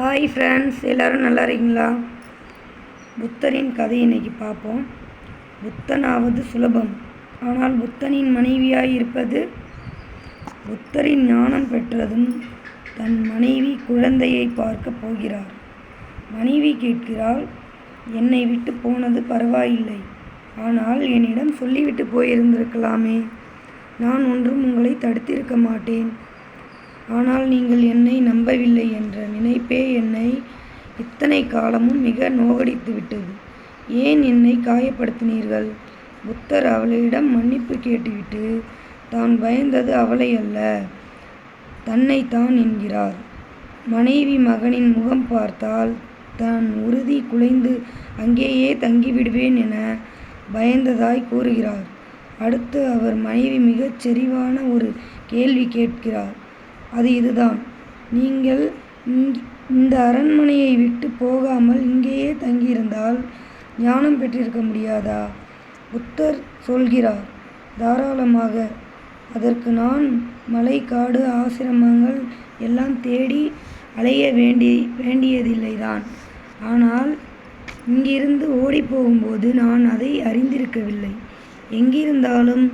Hi friends, எல்லோரும் நல்லா இருக்கீங்களா? புத்தரின் கதை இன்னைக்கு பார்ப்போம். புத்தனாவது சுலபம், ஆனால் புத்தனின் மனைவியாய் இருப்பது. புத்தரின் ஞானம் பெற்றதும் தன் மனைவி குழந்தையை பார்க்க போகிறார். மனைவி கேட்கிறாள், என்னை விட்டு போனது பரவாயில்லை, ஆனால் என்னிடம் சொல்லிவிட்டு போயிருந்திருக்கலாமே. நான் ஒன்றும் உங்களை தடுத்திருக்க மாட்டேன். ஆனால் நீங்கள் என்னை நம்பவில்லை என்ற நினைப்பே என்னை இத்தனை காலமும் மிக நோகடித்து விட்டது. ஏன் என்னை காயப்படுத்தினீர்கள்? புத்தர் அவளிடம் மன்னிப்பு கேட்டுவிட்டு தான் பயந்தது அவளை அல்ல, தன்னைத்தான் என்கிறார். மனைவி மகனின் முகம் பார்த்தால் தான் உறுதி குலைந்து அங்கேயே தங்கிவிடுவேன் என பயந்ததாய் கூறுகிறார். அடுத்து அவர் மனைவி மிகச் செறிவான ஒரு கேள்வி கேட்கிறார். அது இதுதான், நீங்கள் இந்த அரண்மனையை விட்டு போகாமல் இங்கேயே தங்கியிருந்தால் ஞானம் பெற்றிருக்க முடியாதா? புத்தர் சொல்கிறார், தாராளமாக. அதற்கு நான் மலை, காடு, ஆசிரமங்கள் எல்லாம் தேடி அலைய வேண்டியதில்லைதான். ஆனால் இங்கிருந்து ஓடிப்போகும்போது நான் அதை அறிந்திருக்கவில்லை. எங்கிருந்தாலும்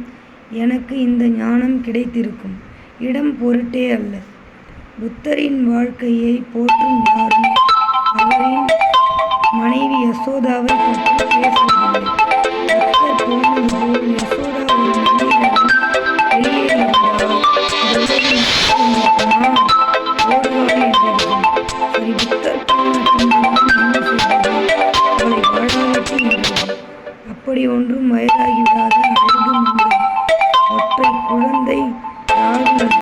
எனக்கு இந்த ஞானம் கிடைத்திருக்கும். இடம் பொருட்டே அல்ல. புத்தரின் வாழ்க்கையை போற்றும் யாரும் அவரின் மனைவி யசோதாவை பற்றி பேசுவதில்லை.